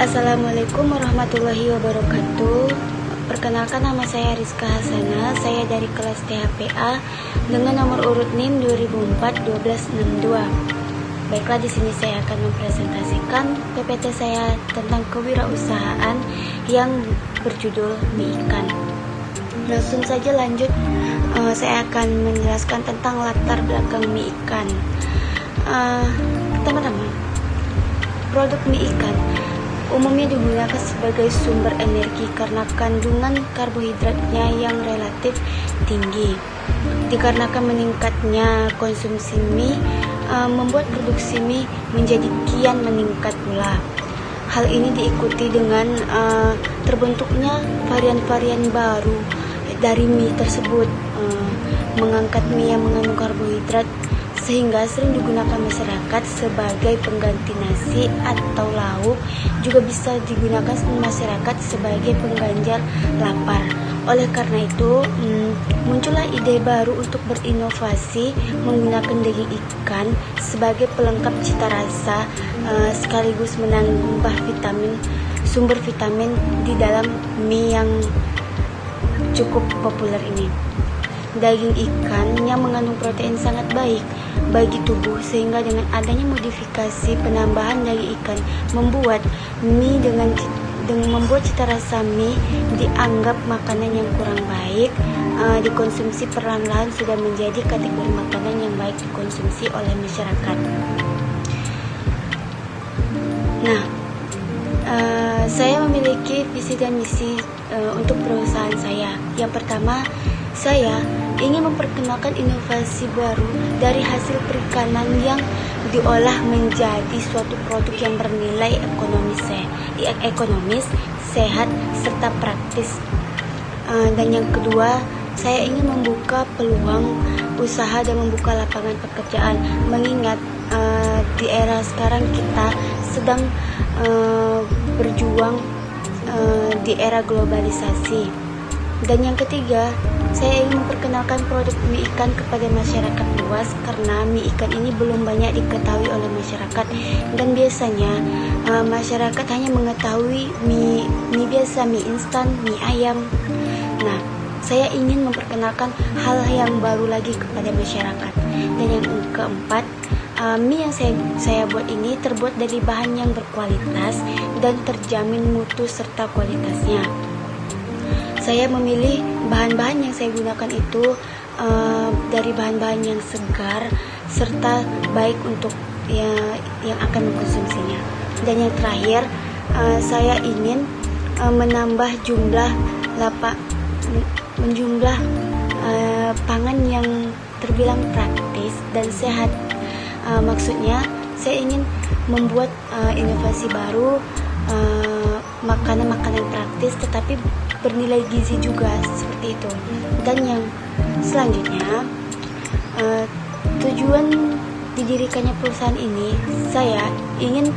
Assalamualaikum warahmatullahi wabarakatuh. Perkenalkan, nama saya Rizka Hasana. Saya dari kelas THPA dengan nomor urut NIM 2004-1262. Baiklah, di sini saya akan mempresentasikan PPT saya tentang kewirausahaan yang berjudul mie ikan. Langsung saja lanjut, saya akan menjelaskan tentang latar belakang mie ikan. Teman-teman, produk mie ikan umumnya digunakan sebagai sumber energi karena kandungan karbohidratnya yang relatif tinggi. Dikarenakan meningkatnya konsumsi mie, membuat produksi mie menjadi kian meningkat pula. Hal ini diikuti dengan terbentuknya varian-varian baru dari mie tersebut, mengangkat mie yang mengandung karbohidrat sehingga sering digunakan masyarakat sebagai pengganti nasi atau lauk, juga bisa digunakan masyarakat sebagai pengganjal lapar. Oleh karena itu, muncullah ide baru untuk berinovasi menggunakan daging ikan sebagai pelengkap cita rasa, sekaligus menambah sumber vitamin di dalam mie yang cukup populer ini. Daging ikan yang mengandung protein sangat baik bagi tubuh, sehingga dengan adanya modifikasi penambahan daging ikan membuat cita rasa mie dianggap makanan yang kurang baik, dikonsumsi perlahan-lahan sudah menjadi kategori makanan yang baik dikonsumsi oleh masyarakat. Nah, saya memiliki visi dan misi untuk perusahaan saya. Yang pertama, saya ingin memperkenalkan inovasi baru dari hasil perikanan yang diolah menjadi suatu produk yang bernilai ekonomis, sehat, serta praktis. Dan yang kedua, saya ingin membuka peluang usaha dan membuka lapangan pekerjaan, mengingat di era sekarang kita sedang berjuang di era globalisasi. Dan yang ketiga, saya ingin memperkenalkan produk mie ikan kepada masyarakat luas, karena mie ikan ini belum banyak diketahui oleh masyarakat, dan biasanya masyarakat hanya mengetahui mie biasa, mie instan, mie ayam. Nah, saya ingin memperkenalkan hal yang baru lagi kepada masyarakat. Dan yang keempat, mie yang saya buat ini terbuat dari bahan yang berkualitas dan terjamin mutu serta kualitasnya. Saya memilih bahan-bahan yang saya gunakan itu dari bahan-bahan yang segar serta baik untuk yang akan mengkonsumsinya. Dan yang terakhir, saya ingin menambah jumlah pangan yang terbilang praktis dan sehat. Maksudnya, saya ingin membuat inovasi baru, makanan-makanan praktis tetapi bernilai gizi juga, seperti itu. Dan yang selanjutnya, tujuan didirikannya perusahaan ini, saya ingin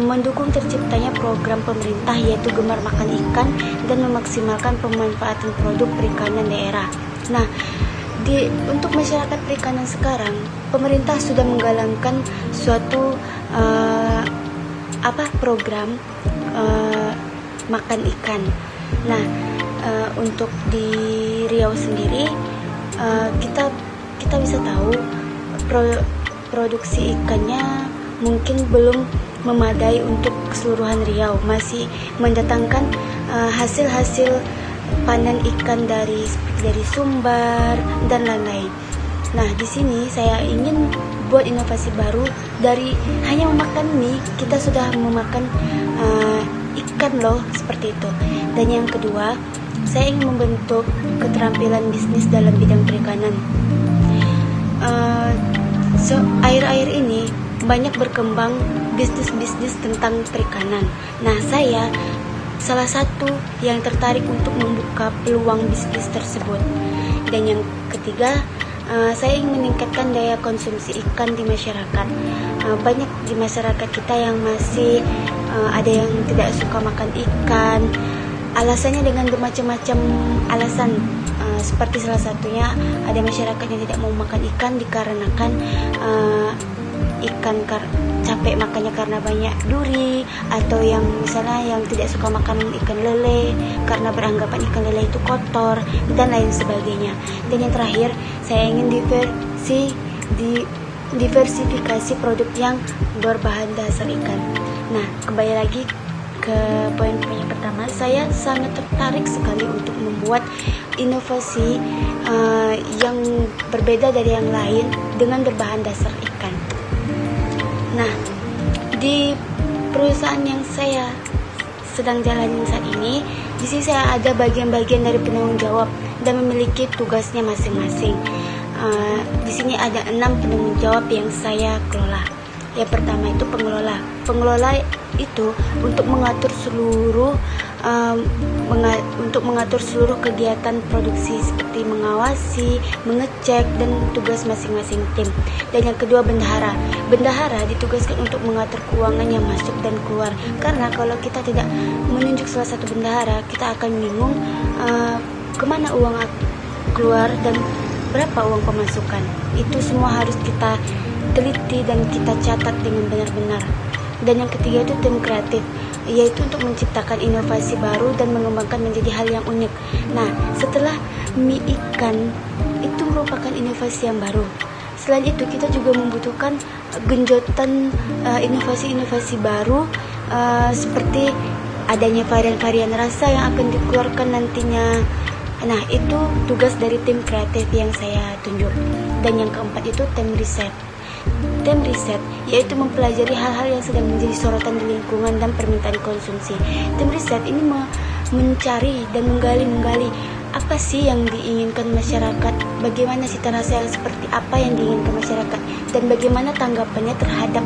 mendukung terciptanya program pemerintah, yaitu Gemar Makan Ikan, dan memaksimalkan pemanfaatan produk perikanan daerah. Nah, untuk masyarakat perikanan sekarang, pemerintah sudah menggalangkan suatu program makan ikan. Nah, untuk di Riau sendiri, kita bisa tahu produksi ikannya mungkin belum memadai untuk keseluruhan Riau, masih mendatangkan hasil-hasil panen ikan dari Sumbar dan lain-lain. Nah, di sini saya ingin buat inovasi baru, dari hanya memakan mie, kita sudah memakan ikan loh, seperti itu. Dan yang kedua, saya ingin membentuk keterampilan bisnis dalam bidang perikanan. Akhir-akhir ini banyak berkembang bisnis-bisnis tentang perikanan. Nah, saya salah satu yang tertarik untuk membuka peluang bisnis tersebut. Dan yang ketiga, saya ingin meningkatkan daya konsumsi ikan di masyarakat. Banyak di masyarakat kita yang masih ada yang tidak suka makan ikan. Alasannya dengan bermacam-macam alasan, seperti salah satunya ada masyarakat yang tidak mau makan ikan dikarenakan ikan capek makannya karena banyak duri, atau yang misalnya yang tidak suka makan ikan lele karena beranggapan ikan lele itu kotor dan lain sebagainya. Dan yang terakhir, saya ingin diversifikasi produk yang berbahan dasar ikan. Nah, kembali lagi ke poin-poin yang pertama, saya sangat tertarik sekali untuk membuat inovasi yang berbeda dari yang lain dengan berbahan dasar ikan. Nah, di perusahaan yang saya sedang jalanin saat ini, di sini saya ada bagian-bagian dari penanggung jawab dan memiliki tugasnya masing-masing. Di sini ada 6 penanggung jawab yang saya kelola. Yang pertama itu pengelola. Pengelola itu untuk mengatur seluruh kegiatan produksi seperti mengawasi, mengecek, dan tugas masing-masing tim. Dan yang kedua bendahara. Bendahara ditugaskan untuk mengatur keuangan yang masuk dan keluar. Karena kalau kita tidak menunjuk salah satu bendahara, kita akan bingung kemana uang keluar dan berapa uang pemasukan. Itu semua harus kita teliti dan kita catat dengan benar-benar. Dan yang ketiga itu tim kreatif, yaitu untuk menciptakan inovasi baru dan mengembangkan menjadi hal yang unik. Nah, setelah mie ikan itu merupakan inovasi yang baru. Selain itu, kita juga membutuhkan genjotan inovasi-inovasi baru, seperti adanya varian-varian rasa yang akan dikeluarkan nantinya. Nah, itu tugas dari tim kreatif yang saya tunjuk. Dan yang keempat itu tim riset. Tim riset yaitu mempelajari hal-hal yang sedang menjadi sorotan di lingkungan dan permintaan konsumsi. Tim riset ini mencari dan menggali apa sih yang diinginkan masyarakat, bagaimana cita rasa yang seperti apa yang diinginkan masyarakat, dan bagaimana tanggapannya terhadap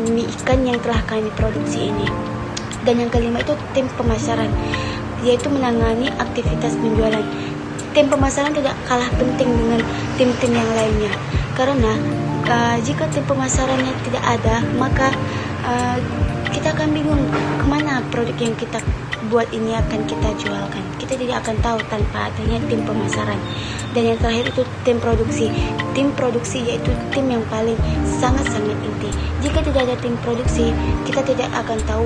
mie ikan yang telah kami produksi ini. Dan yang kelima itu tim pemasaran, yaitu menangani aktivitas penjualan. Tim pemasaran tidak kalah penting dengan tim-tim yang lainnya, karena jika tim pemasarannya tidak ada, maka kita akan bingung kemana produk yang kita buat ini akan kita jualkan. Kita tidak akan tahu tanpa adanya tim pemasaran. Dan yang terakhir itu tim produksi. Tim produksi yaitu tim yang paling sangat-sangat inti. Jika tidak ada tim produksi, kita tidak akan tahu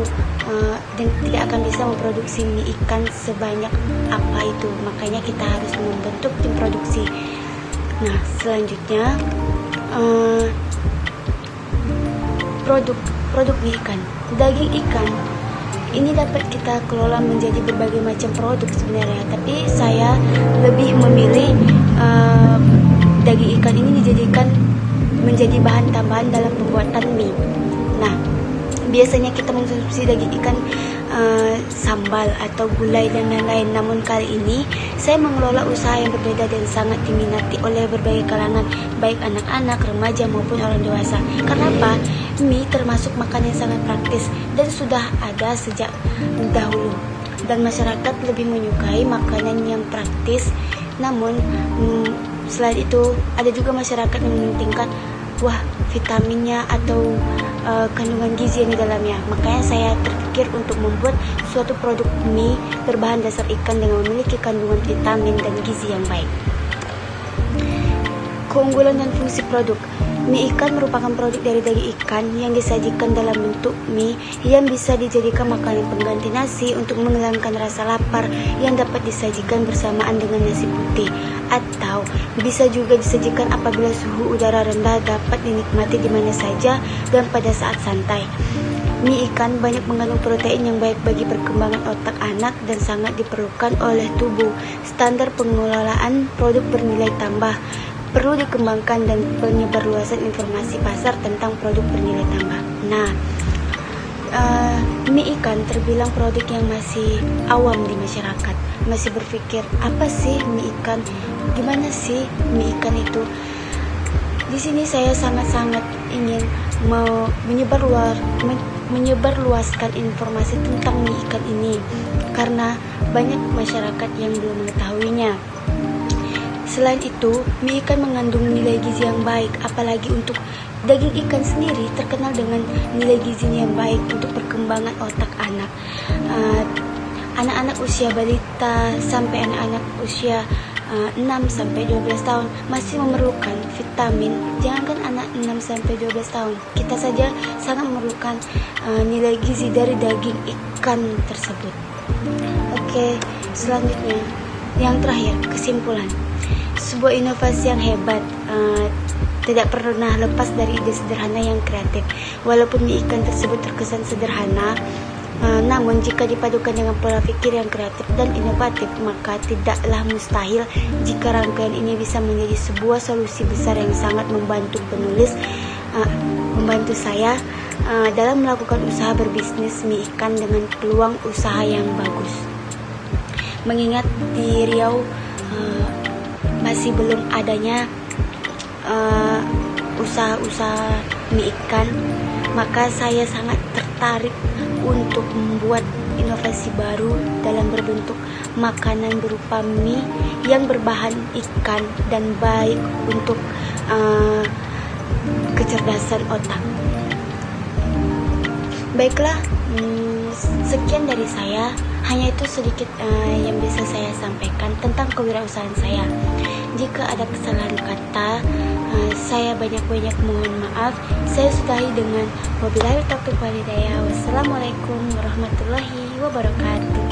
dan tidak akan bisa memproduksi mie ikan sebanyak apa itu. Makanya kita harus membentuk tim produksi. Nah, selanjutnya produk mie ikan. Daging ikan ini dapat kita kelola menjadi berbagai macam produk sebenarnya, tapi saya lebih memilih daging ikan ini dijadikan menjadi bahan tambahan dalam pembuatan mie. Nah, biasanya kita mengkonsumsi daging ikan sambal atau gulai dan lain-lain. Namun kali ini saya mengelola usaha yang berbeda dan sangat diminati oleh berbagai kalangan, baik anak-anak, remaja maupun orang dewasa. Kenapa? Mie termasuk makanan yang sangat praktis dan sudah ada sejak dahulu. Dan masyarakat lebih menyukai makanan yang praktis. Namun selain itu ada juga masyarakat yang mementingkan vitaminnya atau kandungan gizi yang di dalamnya. Makanya saya terpikir untuk membuat suatu produk mie berbahan dasar ikan dengan memiliki kandungan vitamin dan gizi yang baik. Keunggulan dan fungsi produk. Mie ikan merupakan produk dari daging ikan yang disajikan dalam bentuk mie yang bisa dijadikan makanan pengganti nasi untuk menghilangkan rasa lapar yang dapat disajikan bersamaan dengan nasi putih, atau bisa juga disajikan apabila suhu udara rendah, dapat dinikmati di mana saja dan pada saat santai. Mie ikan banyak mengandung protein yang baik bagi perkembangan otak anak dan sangat diperlukan oleh tubuh. Standar pengelolaan produk bernilai tambah perlu dikembangkan dan penyebarluasan informasi pasar tentang produk bernilai tambah. Nah, mie ikan terbilang produk yang masih awam di masyarakat. Masih berpikir, apa sih mie ikan? Gimana sih mie ikan itu? Di sini saya sangat-sangat ingin mau menyebarluaskan informasi tentang mie ikan ini, karena banyak masyarakat yang belum mengetahuinya. Selain itu, mie ikan mengandung nilai gizi yang baik, apalagi untuk daging ikan sendiri terkenal dengan nilai gizinya yang baik untuk perkembangan otak anak. Anak-anak usia balita sampai anak-anak usia 6 sampai 12 tahun masih memerlukan vitamin, jangankan anak 6-12 tahun, kita saja sangat memerlukan nilai gizi dari daging ikan tersebut. Oke, selanjutnya yang terakhir, kesimpulan. Sebuah inovasi yang hebat tidak pernah lepas dari ide sederhana yang kreatif. Walaupun mie ikan tersebut terkesan sederhana, namun jika dipadukan dengan pola pikir yang kreatif dan inovatif, maka tidaklah mustahil jika rangkaian ini bisa menjadi sebuah solusi besar yang sangat membantu membantu saya dalam melakukan usaha berbisnis mie ikan dengan peluang usaha yang bagus. Mengingat di Riau masih belum adanya usaha-usaha mie ikan, maka saya sangat tertarik untuk membuat inovasi baru dalam berbentuk makanan berupa mie yang berbahan ikan dan baik untuk kecerdasan otak. Baiklah, sekian dari saya. Hanya itu sedikit yang bisa saya sampaikan tentang kewirausahaan saya. Jika ada kesalahan kata, saya banyak-banyak mohon maaf. Saya sudahi dengan wabillahi taufiq walhidayah. Wassalamualaikum warahmatullahi wabarakatuh.